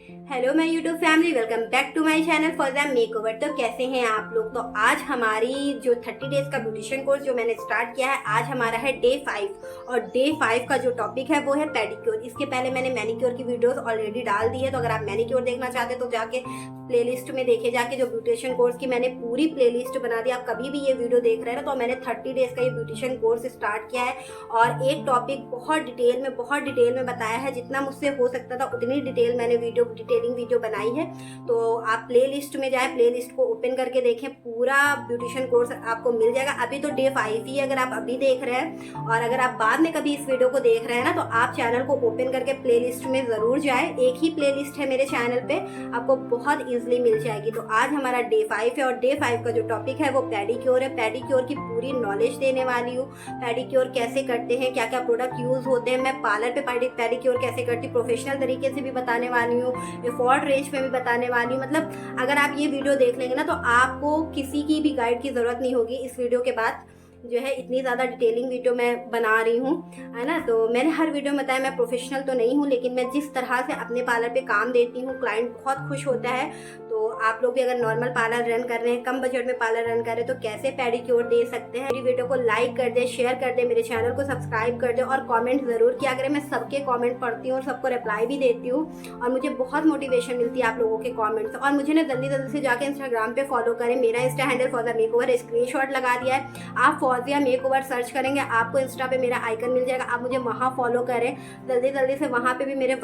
Hello my YouTube family, welcome back to my channel for the makeover. तो कैसे हैं आप लोग। तो आज हमारी जो 30 डेज का ब्यूटिशियन कोर्स जो मैंने स्टार्ट किया है, आज हमारा है डे 5 और डे 5 का जो टॉपिक है वो है पेडिक्योर। इसके पहले मैंने मैनिक्योर की वीडियोस ऑलरेडी डाल दी है, तो अगर आप मैनिक्योर देखना चाहते तो जाके प्लेलिस्ट में देखे जाके जो ब्यूटिशियन कोर्स की मैंने पूरी प्लेलिस्ट बना दी। आप कभी भी ये वीडियो देख रहे हैं तो मैंने 30 डेज का ये ब्यूटिशियन कोर्स स्टार्ट किया है और एक टॉपिक बहुत डिटेल में बताया है। जितना मुझसे हो सकता था उतनी डिटेल मैंने डिटेलिंग वीडियो बनाई है। तो आप प्लेलिस्ट में जाए, प्लेलिस्ट को ओपन करके देखें, पूरा ब्यूटिशियन कोर्स आपको मिल जाएगा। अभी तो डे 5 ही अगर आप अभी देख रहे हैं, और अगर आप बाद में कभी इस वीडियो को देख रहे हैं ना, तो आप चैनल को ओपन करके प्लेलिस्ट में जरूर जाए। एक ही प्लेलिस्ट है मेरे चैनल पे, आपको बहुत इजीली मिल जाएगी। तो आज हमारा डे 5 है और डे 5 का जो टॉपिक है वो पेडिक्योर है। पेडिक्योर की पूरी नॉलेज देने वाली हूँ। पेडिक्योर कैसे करते हैं, क्या क्या प्रोडक्ट यूज होते हैं, मैं पार्लर पे पेडिक्योर कैसे करती हूँ, प्रोफेशनल तरीके से भी बताने वाली हूँ, अफोर्ड रेंज में भी बताने वाली हूँ। मतलब अगर आप ये वीडियो देख लेंगे ना तो आपको किसी की भी गाइड की जरूरत नहीं होगी। इस वीडियो के बाद जो है इतनी ज़्यादा डिटेलिंग वीडियो मैं बना रही हूँ, है ना। तो मैंने हर वीडियो में बताया मैं प्रोफेशनल तो नहीं हूँ, लेकिन मैं जिस तरह से अपने पार्लर पे काम देती हूँ क्लाइंट बहुत खुश होता है। तो आप लोग भी अगर नॉर्मल पार्लर रन कर रहे हैं, कम बजट में पार्लर रन कर रहे हैं, तो कैसे पेडिक्योर दे सकते हैं। मेरी वीडियो को लाइक कर दे, शेयर कर दे, मेरे चैनल को सब्सक्राइब कर दे और कॉमेंट ज़रूर किया करें। मैं सबके कॉमेंट पढ़ती हूँ और सबको रिप्लाई भी देती हूँ और मुझे बहुत मोटिवेशन मिलती है आप लोगों के कॉमेंट्स। और मुझे ना जल्दी से जाकर इंस्टाग्राम पे फॉलो करें। मेरा Insta handle for the makeover screenshot लगा दिया है। आप फौजिया मेकओवर सर्च करेंगे, आपको इंस्टा पे मेरा आइकन मिल जाएगा। आप मुझे वहाँ फॉलो करें जल्दी से। वहाँ पे भी मेरे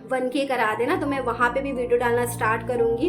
1K करा देना, तो मैं वहाँ पे भी वीडियो डालना स्टार्ट करूँगी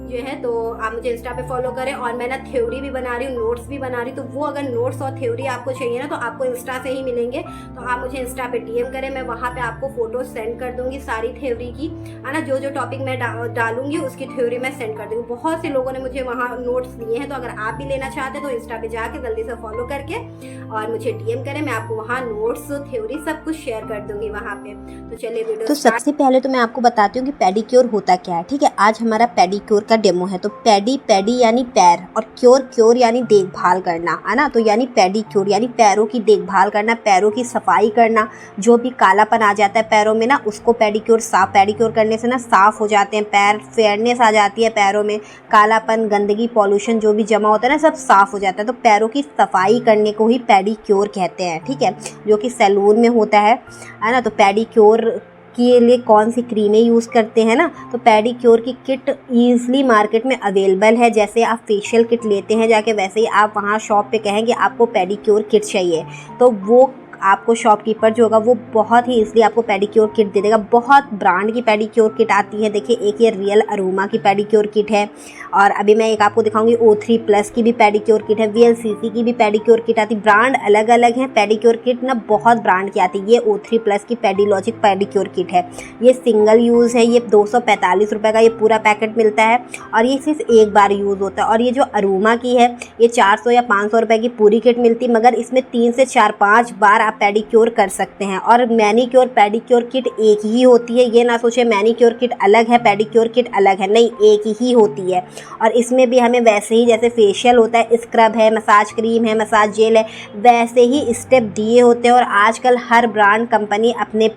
जो है। तो आप मुझे इंस्टा पे फॉलो करें। और मैं ना थ्योरी भी बना रही हूँ, नोट्स भी बना रही हूँ। तो वो अगर नोट्स और थ्योरी आपको चाहिए ना तो आपको इंस्टा से ही मिलेंगे। तो आप मुझे इंस्टा पे DM करें, मैं वहाँ पे आपको फोटो सेंड कर दूँगी सारी थ्योरी की, है ना। जो टॉपिक मैं डालूंगी उसकी थ्योरी मैं सेंड कर दूँगी। बहुत से लोगों ने मुझे वहाँ नोट्स दिए हैं, तो अगर आप भी लेना चाहते हैं तो इंस्टा पे जाके जल्दी से फॉलो करके और मुझे DM करें। मैं आपको वहाँ नोट्स, थ्योरी सब कुछ शेयर कर दूँगी वहाँ पे। तो चलिए वीडियो। तो सबसे पहले तो मैं आपको बताती हूँ कि पेडिक्योर होता क्या है। ठीक है, आज हमारा पेडिक्योर का डेमो है। तो पेडी यानी पैर और क्योर यानी देखभाल करना, है ना। तो यानी पेडिक्योर यानी पैरों की देखभाल करना, पैरों की सफाई करना। जो भी कालापन आ जाता है पैरों में ना, उसको पेडिक्योर करने से ना साफ हो जाते हैं पैर, फेयरनेस आ जाती है पैरों में, कालापन, गंदगी, पॉल्यूशन जो भी जमा होता है ना, सब साफ हो जाता है। तो पैरों की सफाई करने को ही पेडिक्योर कहते हैं। ठीक है, जो कि सैलून में होता है ना। तो पेडिक्योर के लिए कौन सी क्रीमें यूज़ करते हैं ना, तो पेडिक्योर की किट ईजिली मार्केट में अवेलेबल है। जैसे आप फेशियल किट लेते हैं जाके, वैसे ही आप वहाँ शॉप पे कहेंगे आपको पेडिक्योर किट चाहिए, तो वो आपको शॉपकीपर जो होगा वो बहुत ही ईजिली आपको पेडिक्योर किट दे देगा। बहुत ब्रांड की पेडिक्योर किट आती है। देखिए, एक ये रियल अरोमा की पेडिक्योर किट है, और अभी मैं एक आपको दिखाऊंगी O3+ की भी पेडिक्योर किट है, VLCC की भी पेडिक्योर किट आती है। ब्रांड अलग अलग हैं। पेडिक्योर किट ना बहुत ब्रांड की आती है। ये O3+ की पेडिलॉजिक पेडिक्योर किट है। ये सिंगल यूज़ है। ये 245 रुपये का ये पूरा पैकेट मिलता है और ये सिर्फ एक बार यूज़ होता है। और ये जो अरोमा की है ये 400 या 500 रुपये की पूरी किट मिलती है, मगर इसमें 3 से 4-5 बार आप पेडिक्योर कर सकते हैं। और मैनिक्योर पेडिक्योर किट एक ही होती है। ये ना सोचे मैनिक्योर किट अलग है, पेडिक्योर किट अलग है, नहीं, एक ही होती है। और इसमें भी हमें वैसे ही जैसे फेशियल होता है, स्क्रब है, मसाज क्रीम है, मसाज जेल है, वैसे ही स्टेप दिए होते हैं। और आजकल हर ब्रांड कंपनी अपने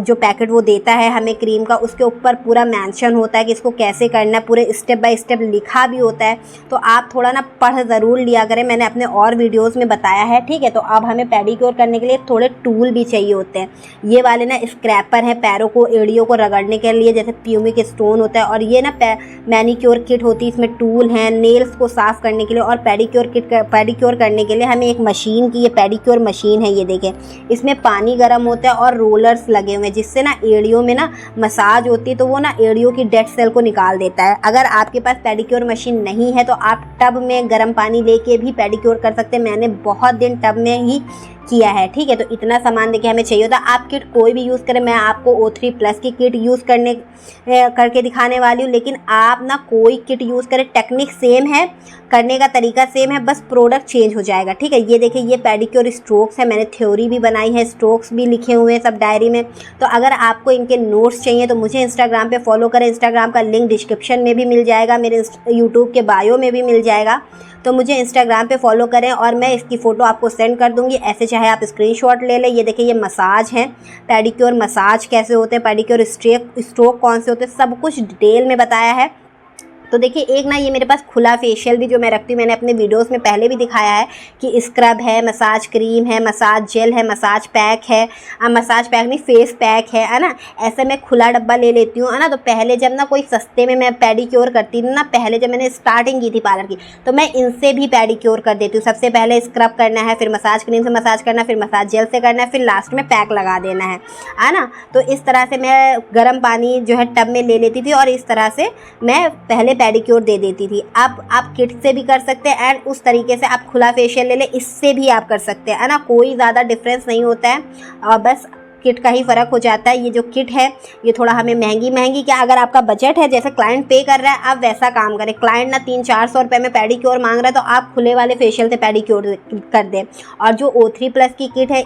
जो पैकेट वो देता है हमें क्रीम का, उसके ऊपर पूरा मेंशन होता है कि इसको कैसे करना है, पूरे स्टेप बाय स्टेप लिखा भी होता है। तो आप थोड़ा ना पढ़ ज़रूर लिया करें, मैंने अपने और वीडियोज़ में बताया है। ठीक है, तो अब हमें पेडिक्योर करने के लिए थोड़े टूल भी चाहिए होते हैं। ये वाले ना स्क्रैपर है, पैरों को, एड़ियों को रगड़ने के लिए, जैसे प्यूमिक स्टोन होता है। और ये ना मैनिक्योर किट होती है, इसमें टूल हैं नेल्स को साफ करने के लिए। और पेडिक्योर करने के लिए हमें एक मशीन की, ये पेडिक्योर मशीन है, ये देखें, इसमें पानी गर्म होता है और रोलर्स लगे हुए हैं, जिससे ना एड़ियों में ना मसाज होती है, तो वो ना एड़ियों की डेड सेल को निकाल देता है। अगर आपके पास पेडिक्योर मशीन नहीं है तो आप टब में गर्म पानी लेके भी पेडिक्योर कर सकते हैं। मैंने बहुत दिन टब में ही किया है। ठीक है, तो इतना सामान देखिए हमें चाहिए होता है। आप किट कोई भी यूज़ करें, मैं आपको O3+ की किट यूज़ करके दिखाने वाली हूँ, लेकिन आप ना कोई किट यूज़ करें, टेक्निक सेम है, करने का तरीका सेम है, बस प्रोडक्ट चेंज हो जाएगा। ठीक है, ये देखिए, ये पेडिक्योर स्ट्रोक्स है, मैंने थ्योरी भी बनाई है, स्ट्रोक्स भी लिखे हुए हैं सब डायरी में। तो अगर आपको इनके नोट्स चाहिए तो मुझे इंस्टाग्राम पे फॉलो करें। इंस्टाग्राम का लिंक डिस्क्रिप्शन में भी मिल जाएगा, मेरे यूट्यूब के बायो में भी मिल जाएगा। तो मुझे इंस्टाग्राम पे फॉलो करें और मैं इसकी फ़ोटो आपको सेंड कर दूँगी। ऐसे चाहे आप स्क्रीनशॉट ले लें। ये देखिए ये मसाज है, पेडिक्योर मसाज कैसे होते हैं, पेडिक्योर स्ट्रोक कौन से होते हैं, सब कुछ डिटेल में बताया है। तो देखिए एक ना ये मेरे पास खुला फेशियल भी जो मैं रखती हूँ, मैंने अपने वीडियोस में पहले भी दिखाया है कि स्क्रब है, मसाज क्रीम है, मसाज जेल है, मसाज पैक है, मसाज पैक नहीं फेस पैक है ना। ऐसे मैं खुला डब्बा ले लेती हूँ, है ना। तो पहले जब ना कोई सस्ते में मैं पेडिक्योर करती थी ना, पहले जब मैंने स्टार्टिंग की थी पार्लर की, तो मैं इनसे भी पेडिक्योर कर देती हूँ। सबसे पहले स्क्रब करना है, फिर मसाज क्रीम से मसाज करना, फिर मसाज जेल से करना है, फिर लास्ट में पैक लगा देना है ना। तो इस तरह से मैं गर्म पानी जो है टब में ले लेती थी और इस तरह से मैं पहले पेडिक्योर दे देती थी। अब आप किट से भी कर सकते हैं एंड उस तरीके से आप खुला फेशियल ले लें, इससे भी आप कर सकते हैं, है ना। कोई ज़्यादा डिफरेंस नहीं होता है और बस किट का ही फ़र्क हो जाता है। ये जो किट है ये थोड़ा हमें महंगी क्या, अगर आपका बजट है जैसे क्लाइंट पे कर रहा है आप वैसा काम करें। क्लाइंट ना 300-400 रुपये में पेडिक्योर मांग रहा है तो आप खुले वाले फेशियल से पेडिक्योर कर दें। और जो O3+ की किट है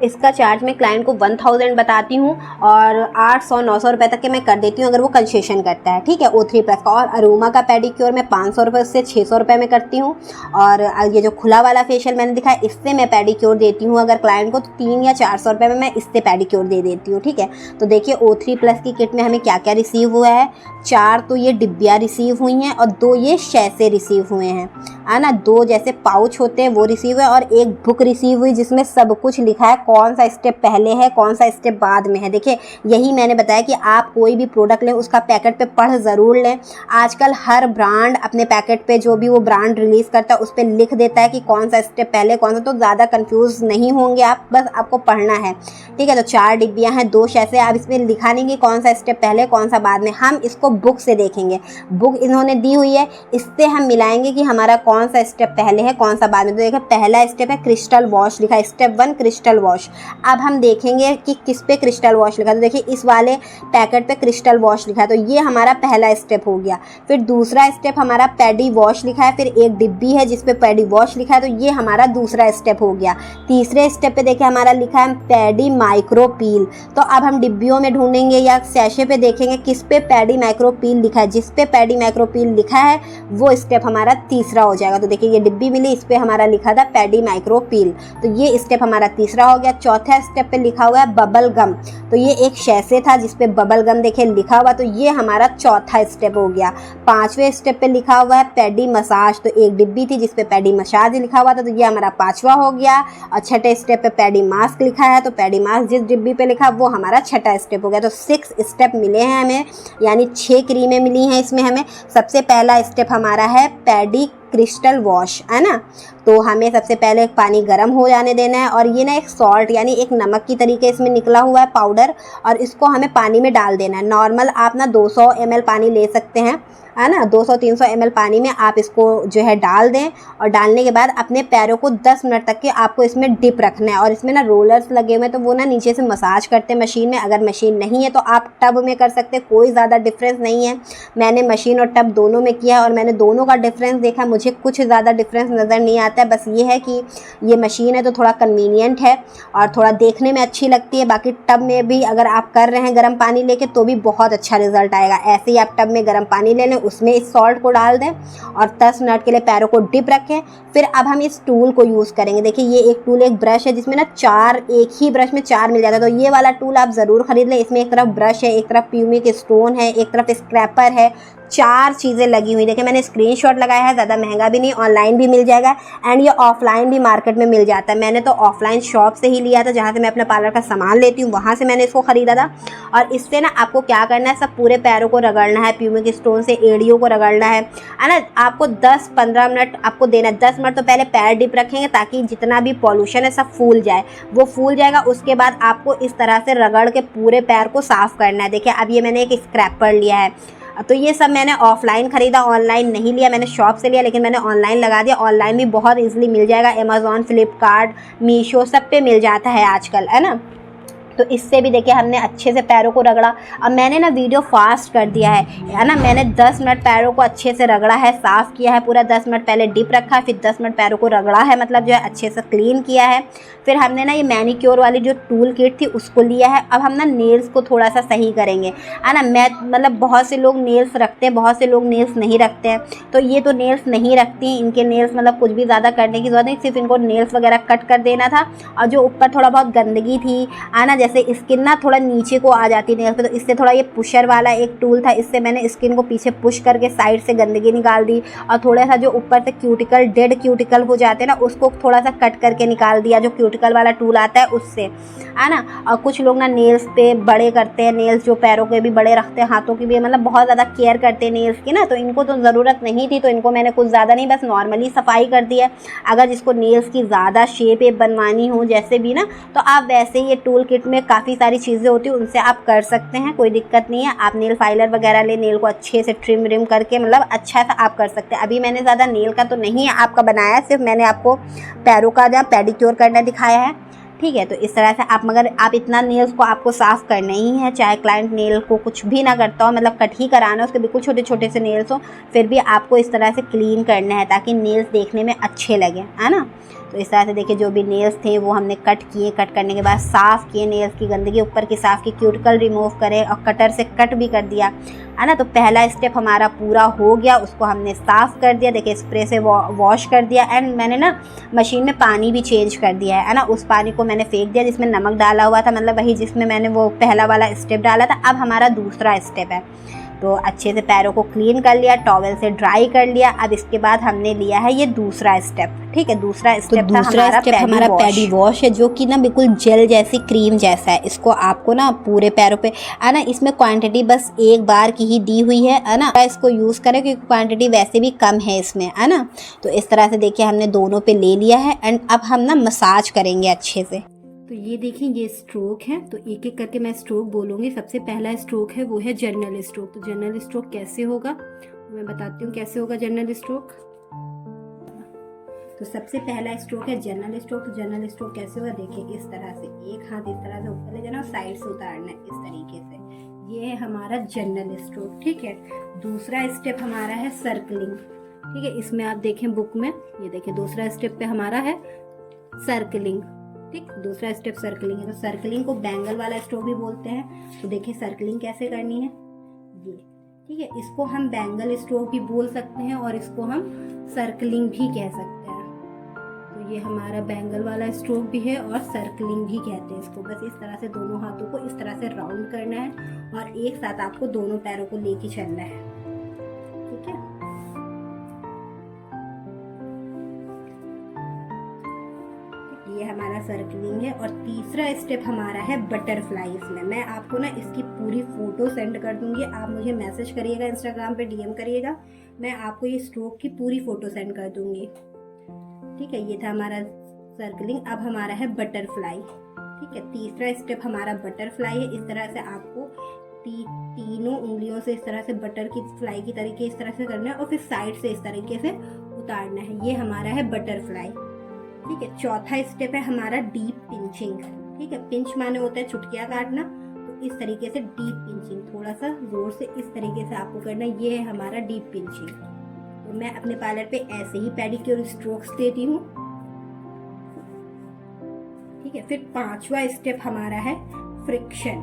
इसका चार्ज मैं क्लाइंट को 1000 बताती हूँ और 800-900 रुपये तक के मैं कर देती हूँ अगर वो कंसेशन करता है, ठीक है, O3+ का। और अरोमा का पेडिक्योर मैं 500 रुपये से 600 रुपये में करती हूँ। और ये जो खुला वाला फेशियल मैंने दिखाया इससे मैं पेडिक्योर देती हूँ अगर क्लाइंट को, तो 300 या 400 रुपये में मैं इससे पेडिक्योर दे देती हूँ, ठीक है। तो देखिए O3+ की किट में हमें क्या क्या रिसीव हुआ है। 4 तो ये डिब्बियाँ रिसीव हुई हैं और 2 ये शैसे रिसीव हुए हैं, है ना। 2 जैसे पाउच होते हैं वो रिसीव है और एक बुक रिसीव हुई जिसमें सब कुछ लिखा है, कौन सा स्टेप पहले है कौन सा स्टेप बाद में है। देखिए यही मैंने बताया कि आप कोई भी प्रोडक्ट लें उसका पैकेट पे पढ़ ज़रूर लें। आजकल हर ब्रांड अपने पैकेट पे जो भी वो ब्रांड रिलीज़ करता है उस पर लिख देता है कि कौन सा स्टेप पहले कौन सा, तो ज़्यादा कंफ्यूज नहीं होंगे आप, बस आपको पढ़ना है, ठीक है। तो 4 डिब्बियाँ हैं, 2 शैसे, आप इसमें लिखा नहीं कि कौन सा स्टेप पहले कौन सा बाद में, हम इसको बुक से देखेंगे। बुक इन्होंने दी हुई है, इससे हम मिलाएंगे कि हमारा कौन सा स्टेप पहले है कौन सा बाद में। तो देखिए पहला स्टेप है क्रिस्टल वॉश लिखा है, स्टेप 1 क्रिस्टल वॉश। अब हम देखेंगे कि किस पे क्रिस्टल वॉश लिखा है। तो देखिए इस वाले पैकेट पे क्रिस्टल वॉश लिखा है, तो ये हमारा पहला स्टेप हो गया। फिर दूसरा स्टेप हमारा पैडी वॉश लिखा है, फिर एक डिब्बी है जिस पे पैडी वॉश लिखा है, तो ये हमारा दूसरा स्टेप हो गया। तीसरे स्टेप पे देखिए हमारा लिखा है पैडी माइक्रो पील। तो अब हम डिब्बियों में ढूंढेंगे या सैशे पे देखेंगे किस पे पैडी माइक्रो पील लिखा है, जिस पे पैडी माइक्रो पील लिखा है वो स्टेप हमारा तीसरा हो जाएगा। तो देखिए ये डिब्बी मिली, इस पे हमारा लिखा था पैडी माइक्रो पील, तो ये स्टेप हमारा तीसरा हो गया। चौथा स्टेप पे लिखा हुआ है बबल गम, तो ये एक शैसे था जिस पे बबल गम देखिए लिखा हुआ, तो ये हमारा चौथा स्टेप हो गया। 5वें स्टेप पे लिखा हुआ है पैडी मसाज, तो एक डिब्बी थी जिस पे पैडी मसाज लिखा हुआ था, तो ये हमारा 5वां हो गया। और छठे स्टेप पे पैडी मास्क लिखा है, तो पैडी मास्क जिस डिब्बी पे लिखा वो हमारा छठा स्टेप हो गया। तो 6 स्टेप मिले हैं हमें, यानी 6 क्रीमें मिली हैं इसमें हमें। सबसे पहला स्टेप हमारा है पैडी क्रिस्टल वॉश, है ना। तो हमें सबसे पहले पानी गर्म हो जाने देना है और ये ना एक सॉल्ट यानी एक नमक की तरीके इसमें निकला हुआ है पाउडर, और इसको हमें पानी में डाल देना है। नॉर्मल आप ना 200 ml पानी ले सकते हैं, है ना। 200-300 ml पानी में आप इसको जो है डाल दें और डालने के बाद अपने पैरों को 10 मिनट तक के आपको इसमें डिप रखना है। और इसमें ना रोलर्स लगे हुए हैं तो वो ना नीचे से मसाज करते हैं मशीन में। अगर मशीन नहीं है तो आप टब में कर सकते हैं, कोई ज़्यादा डिफरेंस नहीं है। मैंने मशीन और टब दोनों में किया है और मैंने दोनों का डिफरेंस देखा, मुझे कुछ ज़्यादा डिफरेंस नज़र नहीं आता है। बस ये है कि ये मशीन है तो थोड़ा कन्वीनियंट है और थोड़ा देखने में अच्छी लगती है। बाकी टब में भी अगर आप कर रहे हैं गर्म पानी लेके तो भी बहुत अच्छा रिजल्ट आएगा। ऐसे ही आप टब में गर्म पानी ले लें, उसमें इस सॉल्ट को डाल दें और 10 मिनट के लिए पैरों को डिप रखें। फिर अब हम इस टूल को यूज़ करेंगे। देखिए ये एक टूल, एक ब्रश है जिसमें ना 4, एक ही ब्रश में 4 मिल जाता है, तो ये वाला टूल आप ज़रूर खरीद लें। इसमें एक तरफ ब्रश है, एक तरफ प्यूमिक स्टोन है, एक तरफ स्क्रैपर है, 4 चीज़ें लगी हुई। देखिए मैंने स्क्रीनशॉट लगाया है, ज़्यादा महंगा भी नहीं, ऑनलाइन भी मिल जाएगा एंड ये ऑफलाइन भी मार्केट में मिल जाता है। मैंने तो ऑफलाइन शॉप से ही लिया था जहाँ से मैं अपना पार्लर का सामान लेती हूँ, वहाँ से मैंने इसको ख़रीदा था। और इससे ना आपको क्या करना है, सब पूरे पैरों को रगड़ना है, प्यूमिक स्टोन से एड़ियों को रगड़ना है ना। आपको 10-15 मिनट आपको देना है। 10 मिनट तो पहले पैर डिप रखेंगे ताकि जितना भी पॉल्यूशन है सब फूल जाए, वो फूल जाएगा। उसके बाद आपको इस तरह से रगड़ के पूरे पैर को साफ़ करना है। देखिए अब ये मैंने एक स्क्रैपर लिया है, तो ये सब मैंने ऑफलाइन ख़रीदा, ऑनलाइन नहीं लिया, मैंने शॉप से लिया, लेकिन मैंने ऑनलाइन लगा दिया। ऑनलाइन भी बहुत इजीली मिल जाएगा, अमेज़ॉन, फ्लिपकार्ट, मीशो सब पे मिल जाता है आजकल, है ना। तो इससे भी देखिए हमने अच्छे से पैरों को रगड़ा। अब मैंने ना वीडियो फास्ट कर दिया है ना, मैंने 10 मिनट पैरों को अच्छे से रगड़ा है, साफ़ किया है पूरा। 10 मिनट पहले डिप रखा है, फिर 10 मिनट पैरों को रगड़ा है, मतलब जो है अच्छे से क्लीन किया है। फिर हमने ना ये मैनीक्योर वाली जो टूल किट थी उसको लिया है। अब हम ना नेल्स को थोड़ा सा सही करेंगे, है ना। मैं मतलब बहुत से लोग नेल्स रखते हैं, बहुत से लोग नेल्स नहीं रखते हैं, तो ये तो नेल्स नहीं रखती हैं, इनके नेल्स मतलब कुछ भी ज़्यादा करने की ज़रूरत नहीं, सिर्फ इनको नेल्स वगैरह कट कर देना था। और जो ऊपर थोड़ा बहुत गंदगी थी, है ना, जैसे स्किन ना थोड़ा नीचे को आ जाती नेल्स पे, तो इससे थोड़ा ये पुशर वाला एक टूल था, इससे मैंने स्किन को पीछे पुश करके साइड से गंदगी निकाल दी। और थोड़ा सा जो ऊपर से क्यूटिकल, डेड क्यूटिकल हो जाते हैं ना, उसको थोड़ा सा कट करके निकाल दिया, जो क्यूटिकल वाला टूल आता है उससे, है ना। और कुछ लोग ना नेल्स पे बड़े करते हैं, नेल्स जो पैरों के भी बड़े रखते हैं, हाथों की भी, मतलब बहुत ज़्यादा केयर करते हैं नेल्स की ना, तो इनको तो ज़रूरत नहीं थी, तो इनको मैंने कुछ ज़्यादा नहीं, बस नॉर्मली सफाई कर दी है। अगर जिसको नेल्स की ज़्यादा शेप बनवानी हो जैसे भी ना, तो आप वैसे ही ये टूल किट में काफ़ी सारी चीज़ें होती हैं, उनसे आप कर सकते हैं, कोई दिक्कत नहीं है। आप नेल फाइलर वगैरह ले, नेल को अच्छे से ट्रिम रिम करके मतलब अच्छा सा आप कर सकते हैं। अभी मैंने ज़्यादा नेल का तो नहीं है आपका बनाया, सिर्फ मैंने आपको पैरों का जहाँ पेडिक्योर करना दिखाया है, ठीक है। तो इस तरह से आप, मगर आप इतना नेल्स को आपको साफ़ करना ही है, चाहे क्लाइंट नेल को कुछ भी ना करता हो, मतलब कट ही कराना है, उसके बिल्कुल छोटे छोटे से नेल्स हो, फिर भी आपको इस तरह से क्लीन करना है ताकि नेल्स देखने में अच्छे लगे, है ना। तो इस तरह से देखिए जो भी नेल्स थे वो हमने कट किए, कट करने के बाद साफ़ किए, नेल्स की गंदगी ऊपर की साफ़ की, क्यूटिकल रिमूव करे और कटर से कट भी कर दिया, है ना। तो पहला स्टेप हमारा पूरा हो गया, उसको हमने साफ़ कर दिया, देखिए स्प्रे से वॉश कर दिया। एंड मैंने ना मशीन में पानी भी चेंज कर दिया है ना, उस पानी को मैंने फेंक दिया जिसमें नमक डाला हुआ था, मतलब वही जिसमें मैंने वो पहला वाला स्टेप डाला था। अब हमारा दूसरा स्टेप है, तो अच्छे से पैरों को क्लीन कर लिया, टॉवेल से ड्राई कर लिया। अब इसके बाद हमने लिया है ये दूसरा स्टेप, ठीक है। दूसरा स्टेप तो दूसरा स्टेप हमारा पैडी वॉश है, जो कि ना बिल्कुल जेल जैसी क्रीम जैसा है। इसको आपको ना पूरे पैरों पे, है ना, इसमें क्वांटिटी बस एक बार की ही दी हुई है ना, इसको यूज़ करें क्योंकि क्वांटिटी वैसे भी कम है इसमें, है ना। तो इस तरह से देखिए हमने दोनों पे ले लिया है। एंड अब हम ना मसाज करेंगे अच्छे से। तो ये देखिए ये स्ट्रोक है, तो एक एक करके मैं स्ट्रोक बोलूँगी। सबसे पहला स्ट्रोक है वो है जर्नल स्ट्रोक। तो जर्नल स्ट्रोक कैसे होगा मैं बताती हूँ कैसे होगा जर्नल स्ट्रोक। तो सबसे पहला स्ट्रोक है जर्नल स्ट्रोक। तो जर्नल स्ट्रोक कैसे होगा, देखिए इस तरह से एक हाथ इस तरह से ऊपर ले जाना और साइड से उतारना है इस तरीके से, ये है हमारा जर्नल स्ट्रोक, ठीक है। दूसरा स्टेप हमारा है सर्कलिंग, ठीक है। इसमें आप देखें बुक में, ये देखिए दूसरा स्टेप पे हमारा है सर्कलिंग, ठीक। दूसरा स्टेप सर्कलिंग है। तो सर्कलिंग को बैंगल वाला स्ट्रोक भी बोलते हैं। तो देखिए सर्कलिंग कैसे करनी है, ये, ठीक है। इसको हम बैंगल स्ट्रोक भी बोल सकते हैं और इसको हम सर्कलिंग भी कह सकते हैं। तो ये हमारा बैंगल वाला स्ट्रोक भी है और सर्कलिंग भी कहते हैं इसको। बस इस तरह से दोनों हाथों को इस तरह से राउंड करना है और एक साथ आपको दोनों पैरों को लेके चलना है, ठीक है। ये हमारा सर्कलिंग है। और तीसरा स्टेप हमारा है बटरफ्लाई। इसमें मैं आपको ना इसकी पूरी फोटो सेंड कर दूंगी, आप मुझे मैसेज करिएगा, इंस्टाग्राम पे डीएम करिएगा, मैं आपको ये स्ट्रोक की पूरी फोटो सेंड कर दूंगी, ठीक है। ये था हमारा सर्कलिंग। अब हमारा है बटरफ्लाई, ठीक है। तीसरा स्टेप हमारा बटरफ्लाई है। इस तरह से आपको तीनों उंगलियों से इस तरह से बटर की फ्लाई की तरीके इस तरह से करना है और फिर साइड से इस तरीके से उतारना है। ये हमारा है बटरफ्लाई, ठीक है। चौथा स्टेप है हमारा डीप पिंचिंग, ठीक है। पिंच माने होता है चुटकियां काटना, तो इस तरीके से डीप पिंचिंग, थोड़ा सा जोर से इस तरीके से आपको करना है, ये है हमारा डीप पिंचिंग। तो मैं अपने पार्लर पे ऐसे ही पेडिक्योर स्ट्रोक्स देती हूँ, ठीक है। फिर पांचवा स्टेप हमारा है फ्रिक्शन।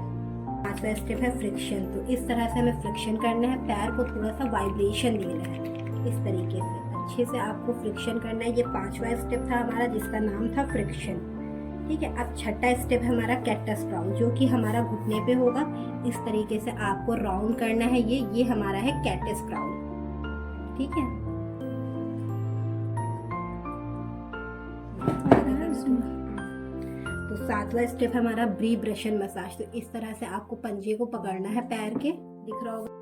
पांचवा स्टेप है फ्रिक्शन। तो इस तरह से हमें फ्रिक्शन करना है, पैर को थोड़ा सा वाइब्रेशन देना है इस तरीके से, अच्छे से आपको फ्रिक्शन करना है। ये पांचवा स्टेप था हमारा जिसका नाम था फ्रिक्शन, ठीक है। अब छठा स्टेप है हमारा कैक्टस क्राउन, जो कि हमारा घुटने पे होगा। इस तरीके से आपको राउंड करना है, ये हमारा है कैक्टस क्राउन, ठीक है। तो सातवां स्टेप हमारा ब्री ब्रशन मसाज। तो इस तरह से आपको पंजे को पकड़ना है पैर के, दिख रहा होगा।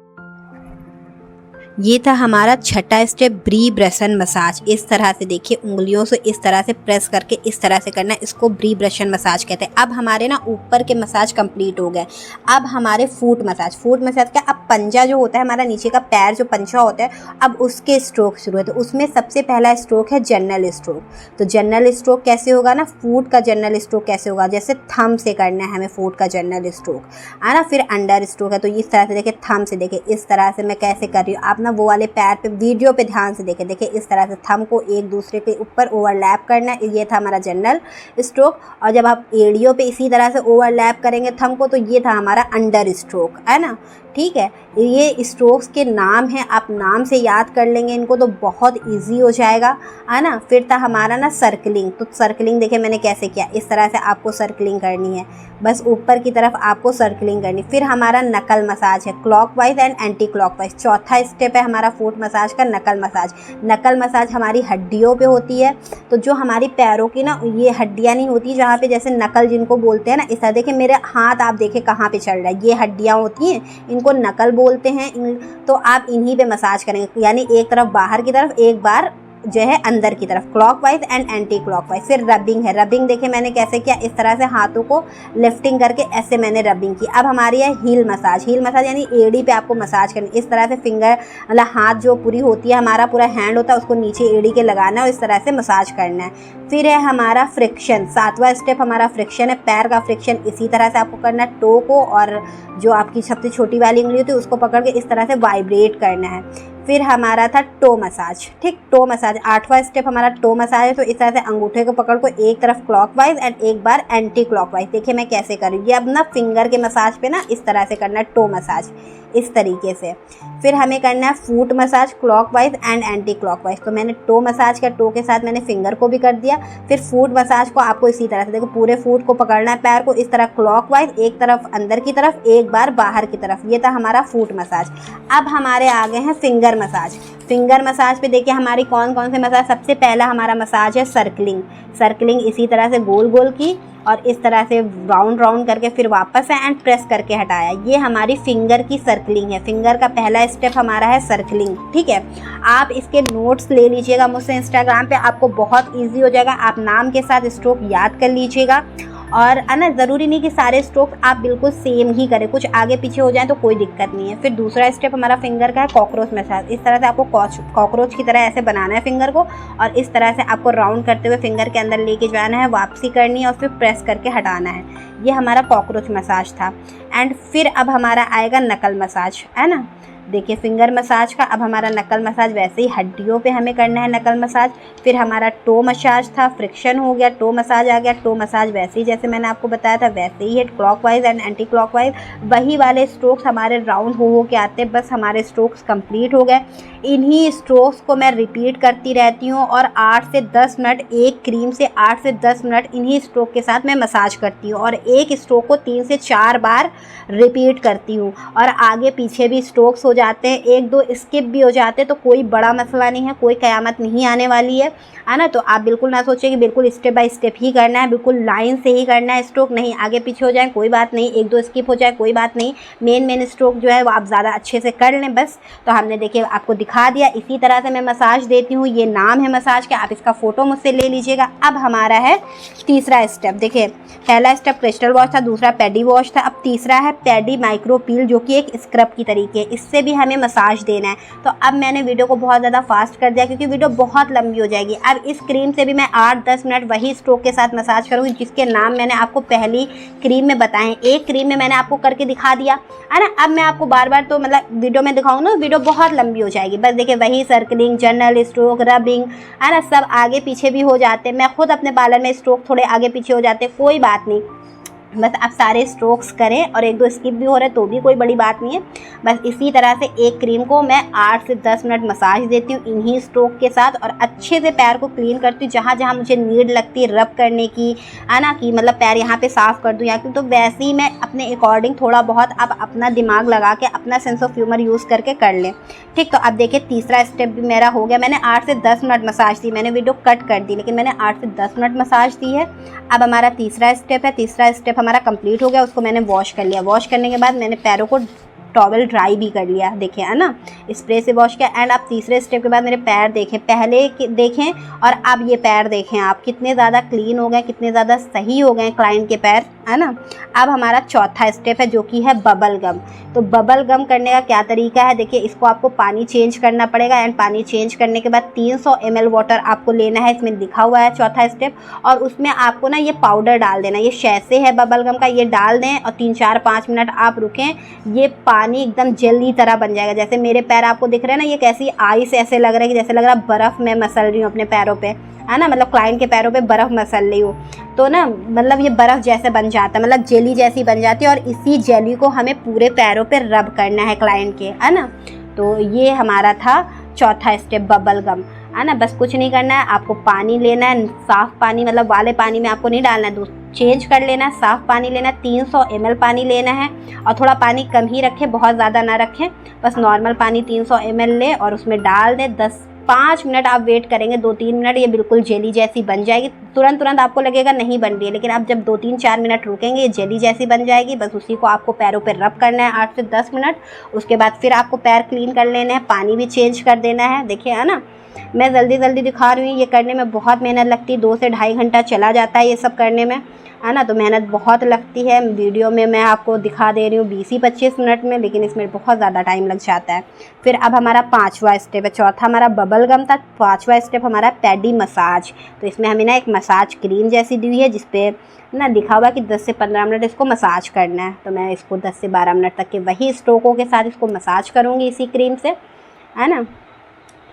ये था हमारा छठा स्टेप, ब्री ब्रशन मसाज। इस तरह से देखिए उंगलियों से इस तरह से प्रेस करके इस तरह से करना है, इसको ब्री ब्रशन मसाज कहते हैं। अब हमारे ना ऊपर के मसाज कंप्लीट हो गए। अब हमारे फुट मसाज क्या, अब पंजा जो होता है हमारा नीचे का पैर जो पंजा होता है, अब उसके स्ट्रोक शुरू है। तो उसमें सबसे पहला स्ट्रोक है जनरल स्ट्रोक। तो जनरल स्ट्रोक कैसे होगा ना, फुट का जनरल स्ट्रोक कैसे होगा, जैसे थंब से करना है हमें फुट का जनरल स्ट्रोक है ना। फिर अंडर स्ट्रोक है, तो इस तरह से देखिए, थंब से देखिए इस तरह से मैं कैसे कर रही हूँ। आप ना वो वाले पैर पे वीडियो पे ध्यान से देखें, देखिए इस तरह से थंब को एक दूसरे के ऊपर ओवरलैप करना है। ये था हमारा जनरल स्ट्रोक। और जब आप एड़ियों पे इसी तरह से ओवरलैप करेंगे थंब को, तो ये था हमारा अंडर स्ट्रोक, है ना। ठीक है, ये स्ट्रोक्स के नाम हैं, आप नाम से याद कर लेंगे इनको तो बहुत इजी हो जाएगा, है ना। फिर था हमारा ना सर्कलिंग। तो सर्कलिंग देखिए मैंने कैसे किया, इस तरह से आपको सर्कलिंग करनी है, बस ऊपर की तरफ आपको सर्कलिंग करनी। फिर हमारा नकल मसाज है, क्लॉकवाइज एंड एंटी क्लॉकवाइज। चौथा स्टेप है हमारा फुट मसाज का नकल मसाज। नकल मसाज हमारी हड्डियों पे होती है। तो जो हमारी पैरों की ना ये हड्डियाँ नहीं होती जहाँ पे जैसे नकल जिनको बोलते हैं ना, इस तरह देखिए मेरे हाथ आप देखें कहाँ पे चल रहा है, ये हड्डियाँ होती हैं, इनको नकल बोलते हैं। तो आप इन्हीं पे मसाज करेंगे, यानी एक तरफ बाहर की तरफ, एक बार जो है अंदर की तरफ, क्लॉकवाइज एंड एंटी क्लॉकवाइज। फिर रबिंग है, रबिंग देखिए मैंने कैसे किया, इस तरह से हाथों को लिफ्टिंग करके ऐसे मैंने रबिंग की। अब हमारी है हील मसाज। हील मसाज यानी एड़ी पे आपको मसाज करनी, इस तरह से फिंगर मतलब हाथ जो पूरी होती है, हमारा पूरा हैंड होता है, उसको नीचे एड़ी के लगाना है और इस तरह से मसाज करना है। फिर है हमारा फ्रिक्शन, सातवां स्टेप हमारा फ्रिक्शन है। पैर का फ्रिक्शन इसी तरह से आपको करना है, टो को और जो आपकी सबसे छोटी वाली उंगली होती है उसको पकड़ के इस तरह से वाइब्रेट करना है। फिर हमारा था टो मसाज, ठीक, टो मसाज आठवां स्टेप हमारा टो मसाज है। तो इस तरह से अंगूठे को पकड़ को एक तरफ क्लॉकवाइज एंड एक बार एंटी क्लॉकवाइज। देखिए मैं कैसे कर रही हूँ, ये अब ना फिंगर के मसाज पे ना इस तरह से करना है, टो मसाज इस तरीके से। फिर हमें करना है foot massage, clockwise and anti clockwise. तो मैंने टो मसाज का टो के साथ मैंने फिंगर को भी कर दिया। फिर फुट मसाज को आपको इसी तरह से देखो पूरे फुट को पकड़ना है, पैर को इस तरह क्लॉकवाइज, एक तरफ अंदर की तरफ, एक बार बाहर की तरफ। ये था हमारा फुट मसाज। अब हमारे आगे हैं फिंगर मसाज। फिंगर मसाज पे देखिए हमारी कौन कौन से मसाज। सबसे पहला हमारा मसाज है सर्कलिंग। सर्कलिंग इसी तरह से गोल गोल की और इस तरह से राउंड राउंड करके फिर वापस है एंड प्रेस करके हटाया। ये हमारी फिंगर की सर्कलिंग है। फिंगर का पहला स्टेप हमारा है सर्कलिंग, ठीक है। आप इसके नोट्स ले लीजिएगा मुझसे इंस्टाग्राम पे, आपको बहुत इजी हो जाएगा। आप नाम के साथ स्ट्रोक याद कर लीजिएगा। और है ना, ज़रूरी नहीं कि सारे स्ट्रोक आप बिल्कुल सेम ही करें, कुछ आगे पीछे हो जाए तो कोई दिक्कत नहीं है। फिर दूसरा स्टेप हमारा फिंगर का है कॉकरोच मसाज। इस तरह से आपको कॉकरोच की तरह ऐसे बनाना है फिंगर को और इस तरह से आपको राउंड करते हुए फिंगर के अंदर लेके जाना है, वापसी करनी है और फिर प्रेस करके हटाना है। ये हमारा कॉकरोच मसाज था। एंड फिर अब हमारा आएगा नकल मसाज, है ना। देखिए फिंगर मसाज का अब हमारा नकल मसाज, वैसे ही हड्डियों पे हमें करना है नकल मसाज। फिर हमारा टो मसाज था, फ्रिक्शन हो गया, टो मसाज आ गया। टो मसाज वैसे ही जैसे मैंने आपको बताया था वैसे ही है, क्लॉकवाइज एंड एंटी क्लॉकवाइज। वही वाले स्ट्रोक्स हमारे राउंड हो के आते हैं, बस हमारे स्ट्रोक्स कंप्लीट हो गए। इन्हीं स्ट्रोक्स को मैं रिपीट करती रहती हूँ और 8 से 10 मिनट एक क्रीम से 8 से 10 मिनट इन्हीं स्ट्रोक के साथ मैं मसाज करती हूँ और एक स्ट्रोक को 3 से 4 बार रिपीट करती हूँ। और आगे पीछे भी स्ट्रोक्स हो जाते हैं, एक दो स्किप भी हो जाते हैं तो कोई बड़ा मसला नहीं है, कोई क़यामत नहीं आने वाली है ना। तो आप बिल्कुल ना सोचिए कि बिल्कुल स्टेप बाय स्टेप ही करना है, बिल्कुल लाइन से ही करना है स्ट्रोक, नहीं। आगे पीछे हो जाए कोई बात नहीं, एक दो स्किप हो जाए कोई बात नहीं, मेन स्ट्रोक जो है वो आप ज़्यादा अच्छे से कर लें बस। तो हमने देखिए आपको दिखा दिया, इसी तरह से मैं मसाज देती हूँ। ये नाम है मसाज का, आप इसका फ़ोटो मुझसे ले लीजिएगा। अब हमारा है तीसरा स्टेप। देखिए पहला स्टेप क्रिस्टल वॉश था, दूसरा पैडी वॉश था, अब तीसरा है पैडी माइक्रो पील, जो कि एक स्क्रब की तरीके है, इससे भी हमें मसाज देना है। तो अब मैंने वीडियो को बहुत ज़्यादा फास्ट कर दिया क्योंकि वीडियो बहुत लंबी हो जाएगी। अब इस क्रीम से भी मैं 8-10 मिनट वही स्ट्रोक के साथ मसाज करूँगी जिसके नाम मैंने आपको पहली क्रीम में बताएं। एक क्रीम में मैंने आपको करके दिखा दिया है ना। अब मैं आपको बार बार तो मतलब वीडियो में दिखाऊँ ना, वीडियो बहुत लंबी हो जाएगी। बस देखिए वही सर्कलिंग, जनरल स्ट्रोक, रबिंग है ना, सब आगे पीछे भी हो जाते हैं। मैं खुद अपने पार्लर में स्ट्रोक थोड़े आगे पीछे हो जाते हैं, कोई बात नहीं, बस आप सारे स्ट्रोक्स करें और एक दो स्किप भी हो रहे तो भी कोई बड़ी बात नहीं है। बस इसी तरह से एक क्रीम को मैं 8 से 10 मिनट मसाज देती हूँ इन्हीं स्ट्रोक के साथ और अच्छे से पैर को क्लीन करती हूँ। जहाँ जहाँ मुझे नीड लगती है रब करने की, है ना, कि मतलब पैर यहाँ पे साफ़ कर दूँ या क्यों, तो वैसे ही मैं अपने अकॉर्डिंग थोड़ा बहुत आप अपना दिमाग लगा के अपना सेंस ऑफ ह्यूमर यूज़ करके कर लें, ठीक। तो अब देखिए तीसरा स्टेप भी मेरा हो गया। मैंने 8 से 10 मिनट मसाज दी, मैंने वीडियो कट कर दी लेकिन मैंने 8 से 10 मिनट मसाज दी है। अब हमारा तीसरा स्टेप है, तीसरा स्टेप हमारा कंप्लीट हो गया, उसको मैंने वॉश कर लिया। वॉश करने के बाद मैंने पैरों को टॉवल ड्राई भी कर लिया, देखें है ना, स्प्रे से वॉश किया। एंड अब तीसरे स्टेप के बाद मेरे पैर देखें, पहले देखें और अब ये पैर देखें आप कितने ज़्यादा क्लीन हो गए, कितने ज़्यादा सही हो गए क्लाइंट के पैर, है ना। अब हमारा चौथा स्टेप है जो कि है बबल गम। तो बबल गम करने का क्या तरीका है, देखिए इसको आपको पानी चेंज करना पड़ेगा एंड पानी चेंज करने के बाद 300 ml वाटर आपको लेना है, इसमें लिखा हुआ है चौथा स्टेप। और उसमें आपको ना ये पाउडर डाल देना, ये शैसे है बबल गम का, ये डाल दें और 3-4-5 मिनट आप रुकें। ये पानी एकदम जेली तरह बन जाएगा। जैसे मेरे पैर आपको दिख रहे हैं ना, ये कैसी आइस ऐसे लग रहा है कि जैसे लग रहा है बर्फ़ में मसल रही हूँ अपने पैरों पे, है ना, मतलब क्लाइंट के पैरों पे बर्फ़ मसल रही हूँ। तो ना मतलब ये बर्फ़ जैसे बन जाता है, मतलब जेली जैसी बन जाती है। और इसी जेली को हमें पूरे पैरों पे रब करना है क्लाइंट के, है ना। तो ये हमारा था चौथा स्टेप बबल गम, है ना। बस कुछ नहीं करना है, आपको पानी लेना है, साफ़ पानी, मतलब वाले पानी में आपको नहीं डालना है, चेंज कर लेना है, साफ़ पानी लेना है, 300 ml पानी लेना है। और थोड़ा पानी कम ही रखें, बहुत ज़्यादा ना रखें, बस नॉर्मल पानी 300 ml लें और उसमें डाल दें। 5 मिनट आप वेट करेंगे, 2-3 मिनट, ये बिल्कुल जेली जैसी बन जाएगी। तुरंत आपको लगेगा नहीं बन रही है, लेकिन आप जब 2-3-4 मिनट रुकेंगे ये जेली जैसी बन जाएगी। बस उसी को आपको पैरों पे रब करना है 8 से 10 मिनट। उसके बाद फिर आपको पैर क्लीन कर लेना है, पानी भी चेंज कर देना है। देखिए, है ना, मैं जल्दी दिखा रही हूँ, ये करने में बहुत मेहनत लगती है, 2 से ढाई घंटा चला जाता है ये सब करने में, है ना। तो मेहनत बहुत लगती है। वीडियो में मैं आपको दिखा दे रही हूँ 20-25 मिनट में, लेकिन इसमें बहुत ज़्यादा टाइम लग जाता है। फिर अब हमारा 5वां स्टेप है, चौथा हमारा बबल गम था, 5वां स्टेप हमारा पैडी मसाज। तो इसमें हमें ना एक मसाज क्रीम जैसी दी हुई है जिसपे ना लिखा हुआ कि 10 से 15 मिनट इसको मसाज करना है। तो मैं इसको 10 से 12 मिनट तक के वही स्ट्रोकों के साथ इसको मसाज करूँगी इसी क्रीम से, है ना।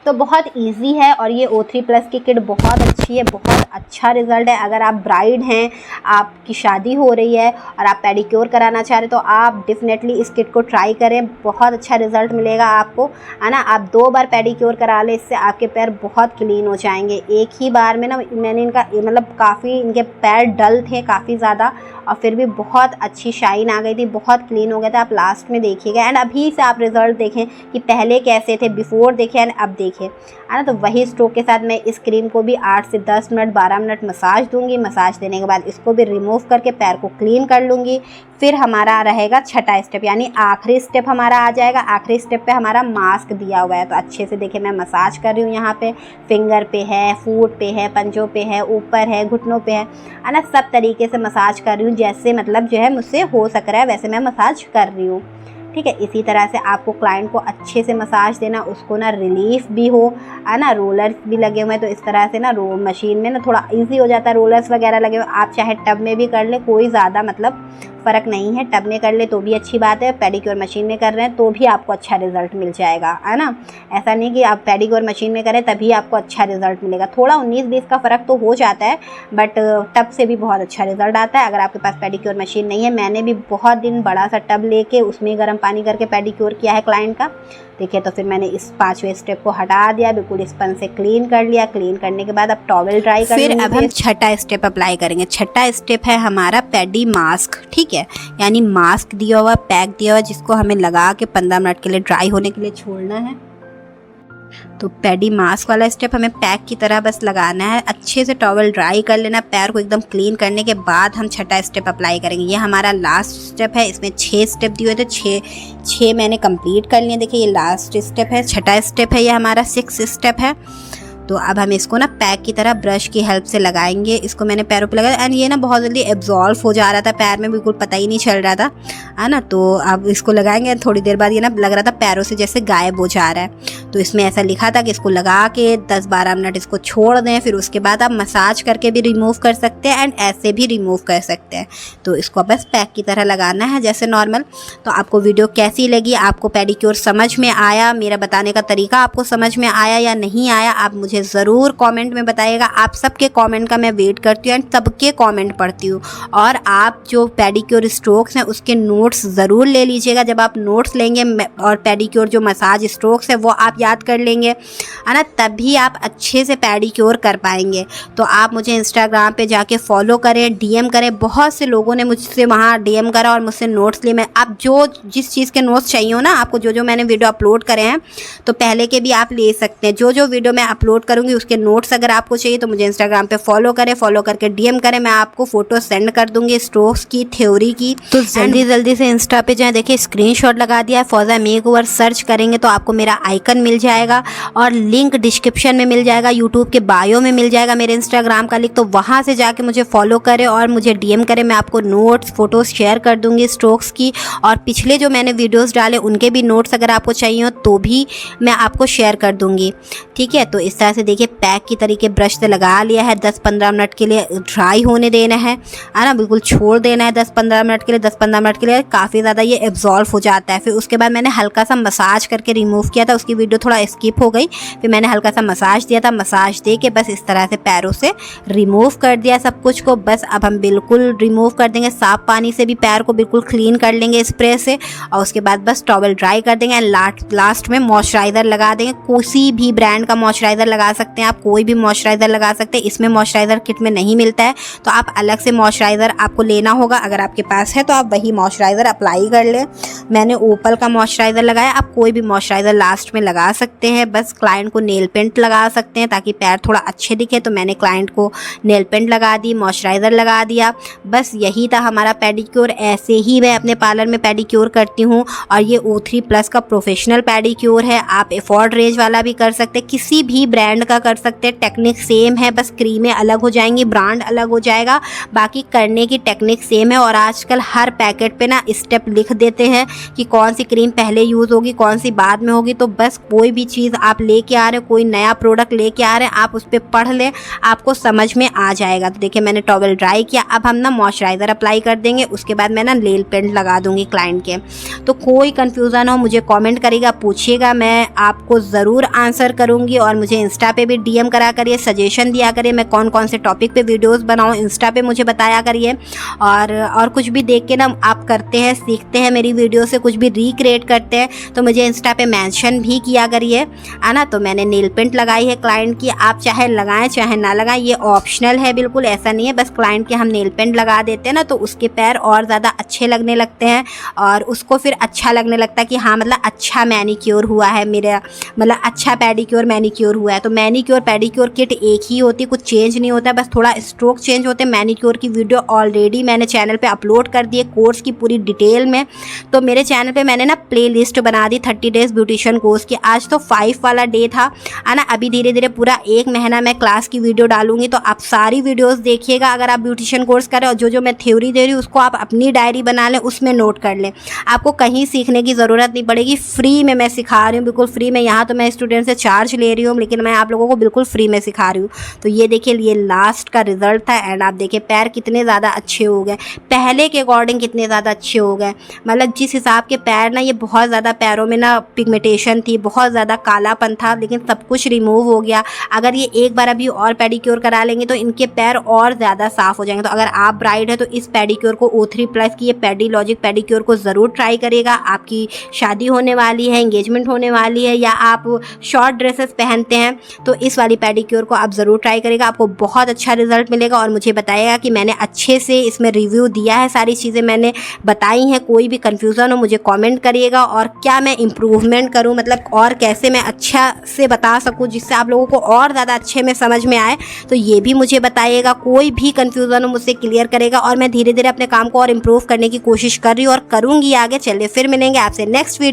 तो बहुत इजी है और ये O3+ की किट बहुत अच्छी है, बहुत अच्छा रिज़ल्ट है। अगर आप ब्राइड हैं, आपकी शादी हो रही है और आप पेडिक्योर कराना चाह रहे तो आप डेफिनेटली इस किट को ट्राई करें, बहुत अच्छा रिज़ल्ट मिलेगा आपको, है ना। आप 2 बार पेडिक्योर करा लें, इससे आपके पैर बहुत क्लीन हो जाएंगे। एक ही बार में ना मैंने इनका मतलब काफ़ी, इनके पैर डल थे काफ़ी ज़्यादा और फिर भी बहुत अच्छी शाइन आ गई थी, बहुत क्लीन हो गया था। आप लास्ट में देखिएगा एंड अभी से आप रिज़ल्ट देखें कि पहले कैसे थे, बिफोर देखें एंड अब देखें, है ना। तो वही स्ट्रोक के साथ मैं इस क्रीम को भी 8 से 10 मिनट 12 मिनट मसाज दूंगी। मसाज देने के बाद इसको भी रिमूव करके पैर को क्लीन कर लूँगी। फिर हमारा रहेगा छठा स्टेप, यानी आखिरी स्टेप हमारा आ जाएगा। आखिरी स्टेप पे हमारा मास्क दिया हुआ है, तो अच्छे से देखिए मैं मसाज कर रही हूँ। यहाँ पे फिंगर पे है, फूट पे है, पंजों पे है, ऊपर है, घुटनों पे है ना, सब तरीके से मसाज कर रही हूँ। जैसे मतलब जो है मुझसे हो सक रहा है वैसे मैं मसाज कर रही हूँ, ठीक है। इसी तरह से आपको क्लाइंट को अच्छे से मसाज देना, उसको ना रिलीफ भी हो, है ना। रोलर्स भी लगे हुए हैं तो इस तरह से ना मशीन में ना थोड़ा इजी हो जाता है, रोलर्स वगैरह लगे हुए। आप चाहे टब में भी कर ले, कोई ज़्यादा मतलब फ़र्क नहीं है, टब में कर ले तो भी अच्छी बात है, पेडिक्योर मशीन में कर रहे हैं तो भी आपको अच्छा रिज़ल्ट मिल जाएगा, है ना। ऐसा नहीं कि आप पेडिक्योर मशीन में करें तभी आपको अच्छा रिज़ल्ट मिलेगा, थोड़ा 19-20 का फ़र्क तो हो जाता है, बट टब से भी बहुत अच्छा रिज़ल्ट आता है। अगर आपके पास पेडिक्योर मशीन नहीं है, मैंने भी बहुत दिन बड़ा सा टब लेके उसमें गर्म पानी करके पेडिक्योर किया है क्लाइंट का, देखिए। तो फिर मैंने इस 5वें स्टेप को हटा दिया, बिल्कुल स्पंज से क्लीन कर लिया। क्लीन करने के बाद अब टॉवल ड्राई कर फिर अब हम छठा स्टेप अप्लाई करेंगे। छठा स्टेप है हमारा पैडी मास्क, ठीक है, यानी मास्क दिया हुआ, पैक दिया हुआ, जिसको हमें लगा के 15 मिनट के लिए ड्राई होने के लिए छोड़ना है। तो पैडी मास्क वाला स्टेप हमें पैक की तरह बस लगाना है, अच्छे से टॉवल ड्राई कर लेना। पैर को एकदम क्लीन करने के बाद हम छठा स्टेप अप्लाई करेंगे। ये हमारा लास्ट स्टेप है, इसमें 6 स्टेप दिए हुए थे, 6 मैंने कंप्लीट कर लिए। देखिए ये लास्ट स्टेप है, छठा स्टेप है, ये हमारा 6 स्टेप है। तो अब हम इसको ना पैक की तरह ब्रश की हेल्प से लगाएंगे। इसको मैंने पैरों पे लगाया एंड ये ना बहुत जल्दी एब्जॉल्व हो जा रहा था पैर में, बिल्कुल पता ही नहीं चल रहा था, है ना। तो अब इसको लगाएंगे, थोड़ी देर बाद ये ना लग रहा था पैरों से जैसे गायब हो जा रहा है। तो इसमें ऐसा लिखा था कि इसको लगा के 10-12 मिनट इसको छोड़ दें, फिर उसके बाद आप मसाज करके भी रिमूव कर सकते हैं एंड ऐसे भी रिमूव कर सकते हैं। तो इसको बस पैक की तरह लगाना है जैसे नॉर्मल। तो आपको वीडियो कैसी लगी, आपको पेडिक्योर समझ में आया, मेरा बताने का तरीका आपको समझ में आया या नहीं आया, आप मुझे ज़रूर कमेंट में बताइएगा। आप सबके कमेंट का मैं वेट करती हूँ एंड सबके कमेंट पढ़ती हूँ। और आप जो पेडिक्योर स्ट्रोक्स हैं उसके नोट्स ज़रूर ले लीजिएगा। जब आप नोट्स लेंगे और पेडिक्योर जो मसाज स्ट्रोक्स है वो आप याद कर लेंगे, है ना, तभी आप अच्छे से पेडिक्योर कर पाएंगे। तो आप मुझे इंस्टाग्राम पे जाके फॉलो करें, डीएम करें। बहुत से लोगों ने मुझसे वहाँ डीएम करा और मुझसे नोट्स लिए। मैं आप जो जिस चीज़ के नोट्स चाहिए हो ना आपको, जो मैंने वीडियो अपलोड करे हैं तो पहले के भी आप ले सकते हैं। जो वीडियो मैं अपलोड करूँगी उसके नोट्स अगर आपको चाहिए तो मुझे इंस्टाग्राम पे फॉलो करें, फॉलो करके डीएम करें। मैं आपको फोटो सेंड कर दूंगी स्ट्रोक्स की, थ्योरी की। तो जल्दी से इंस्टा पे जाएं। देखिए स्क्रीनशॉट लगा दिया है, फौजा मेकओवर सर्च करेंगे तो आपको मेरा आइकन मिल जाएगा और लिंक डिस्क्रिप्शन में मिल जाएगा, यूट्यूब के बायो में मिल जाएगा मेरे इंस्टाग्राम का लिंक। तो वहाँ से जाके मुझे फॉलो करें और मुझे डीएम करें। मैं आपको नोट्स फोटोज शेयर कर दूंगी स्ट्रोक्स की, और पिछले जो मैंने वीडियोस डाले उनके भी नोट्स अगर आपको चाहिए हो तो भी मैं आपको शेयर कर दूंगी, ठीक है। तो इस तरह से देखिए पैक की तरीके ब्रश से लगा लिया है। 10-15 मिनट के लिए ड्राई होने देना है ना, बिल्कुल छोड़ देना है 10-15 मिनट के लिए। 10-15 मिनट के लिए काफ़ी ज़्यादा ये एब्जॉल्व हो जाता है। फिर उसके बाद मैंने हल्का सा मसाज करके रिमूव किया था, उसकी वीडियो थोड़ा स्किप हो गई। फिर मैंने हल्का सा मसाज दिया था, मसाज दे के बस इस तरह से पैरों से रिमूव कर दिया सब कुछ को। बस अब हम बिल्कुल रिमूव कर देंगे, साफ पानी से भी पैर को बिल्कुल क्लीन कर लेंगे स्प्रे से, और उसके बाद बस टॉवल ड्राई कर देंगे। लास्ट में मॉइस्चराइज़र लगा देंगे। किसी भी ब्रांड का मॉइस्चराइज़र लगा सकते हैं आप, कोई भी मॉइस्चराइज़र लगा सकते हैं। इसमें मॉइस्चराइज़र किट में नहीं मिलता है तो आप अलग से मॉइस्चराइज़र आपको लेना होगा। अगर आपके पास है तो आप वही मॉइस्चराइज़र अप्लाई कर लें। मैंने ओपल का मॉइस्चराइज़र लगाया, आप कोई भी मॉइस्चराइज़र लास्ट में लगा सकते हैं। बस क्लाइंट को नेल पेंट लगा सकते हैं ताकि पैर थोड़ा अच्छे दिखे, तो मैंने क्लाइंट को नेल पेंट लगा दी, मॉइस्चराइज़र लगा दिया। बस यही था हमारा पेडिक्योर। ऐसे ही मैं अपने पार्लर में पेडिक्योर करती हूँ, और ये O3+ का प्रोफेशनल पेडिक्योर है। आप एफोर्ड रेंज वाला भी कर सकते हैं, किसी भी ब्रांड का कर सकते हैं। टेक्निक सेम है, बस क्रीमें अलग हो जाएंगी, ब्रांड अलग हो जाएगा, बाकी करने की टेक्निक सेम है। और आजकल हर पैकेट पे ना स्टेप लिख देते हैं कि कौन सी क्रीम पहले यूज़ होगी, कौन सी बाद में होगी। तो बस कोई भी चीज़ आप लेके आ रहे हैं, कोई नया प्रोडक्ट लेके आ रहे हैं, आप उस पर पढ़ लें, आपको समझ में आ जाएगा। तो देखिए मैंने टॉवल ड्राई किया, अब हम ना मॉइस्चराइज़र अप्लाई कर देंगे। उसके बाद मैं ना नेल पेंट लगा दूंगी क्लाइंट के। तो कोई कन्फ्यूज़न हो मुझे कमेंट करिएगा, पूछिएगा, मैं आपको ज़रूर आंसर करूंगी। और मुझे इंस्टा पे भी डीएम करा करिए, सजेशन दिया करिए मैं कौन कौन से टॉपिक पे वीडियोस बनाऊं, इंस्टा पे मुझे बताया करिए। और कुछ भी देख के ना आप करते हैं, सीखते हैं मेरी वीडियो से, कुछ भी रिक्रिएट करते हैं तो मुझे इंस्टा पे मेंशन भी किया करिए, है ना। तो मैंने नेल पेंट लगाई है क्लाइंट की, आप चाहे लगाएं चाहे ना लगाएं, ये ऑप्शनल है, बिल्कुल ऐसा नहीं है। बस क्लाइंट के हम नेल पेंट लगा देते हैं ना तो उसके पैर और ज़्यादा अच्छे लगने लगते हैं, और उसको फिर अच्छा लगने लगता है कि हाँ मतलब अच्छा मैनिक्योर हुआ है मेरा, मतलब अच्छा पेडिक्योर मैनिक्योर हुआ है। तो मैनिक्योर पेडिक्योर किट एक ही होती है, कुछ चेंज नहीं होता है, बस थोड़ा स्ट्रोक चेंज होते हैं। मैनिक्योर की वीडियो ऑलरेडी मैंने चैनल पे अपलोड कर दी है कोर्स की पूरी डिटेल में। तो मेरे चैनल पे मैंने ना प्ले लिस्ट बना दी 30 डेज ब्यूटिशियन कोर्स की। आज तो 5 वाला डे था, है ना। अभी धीरे धीरे पूरा 1 महीना मैं क्लास की वीडियो डालूंगी, तो आप सारी वीडियोस देखिएगा। अगर आप ब्यूटिशियन कोर्स करें और जो मैं थ्योरी दे रही हूँ उसको आप अपनी डायरी बना लें, उसमें नोट कर लें। आपको कहीं सीखने की ज़रूरत नहीं पड़ेगी, फ्री में मैं सिखा रही हूँ, बिल्कुल फ्री में। यहाँ तो मैं स्टूडेंट से चार्ज ले रही हूँ, लेकिन मैं आप लोगों को बिल्कुल फ्री में सिखा रही हूँ। तो ये देखिए ये लास्ट का रिजल्ट था, एंड आप देखिए पैर कितने ज़्यादा अच्छे हो गए, पहले के अकॉर्डिंग कितने ज़्यादा अच्छे हो गए। मतलब जिस हिसाब के पैर ना, ये बहुत ज़्यादा पैरों में ना पिगमेंटेशन थी, बहुत ज़्यादा कालापन था, लेकिन सब कुछ रिमूव हो गया। अगर ये एक बार अभी और पेडिक्योर करा लेंगे तो इनके पैर और ज़्यादा साफ़ हो जाएंगे। तो अगर आप ब्राइड है तो इस पेडिक्योर को O3+ की ये पेडिलॉजिक पेडिक्योर को ज़रूर ट्राई करिएगा। आपकी शादी होने वाली है, एंगेजमेंट होने वाली है, या आप शॉर्ट ड्रेसेस पहनते हैं तो इस वाली पेडिक्योर को आप ज़रूर ट्राई करिएगा, आपको बहुत अच्छा रिजल्ट मिलेगा। और मुझे बताइएगा कि मैंने अच्छे से इसमें रिव्यू दिया है, सारी चीज़ें मैंने बताई हैं। कोई भी कन्फ्यूज़न हो मुझे कमेंट करिएगा, और क्या मैं इम्प्रूवमेंट करूं, मतलब और कैसे मैं अच्छा से बता सकूं जिससे आप लोगों को और ज़्यादा अच्छे में समझ में आए, तो ये भी मुझे बताइएगा। कोई भी कन्फ्यूज़न हो मुझसे क्लियर करेगा, और मैं धीरे धीरे अपने काम को और इम्प्रूव करने की कोशिश कर रही हूँ और करूँगी आगे। चलिए फिर मिलेंगे आपसे नेक्स्ट वीडियो।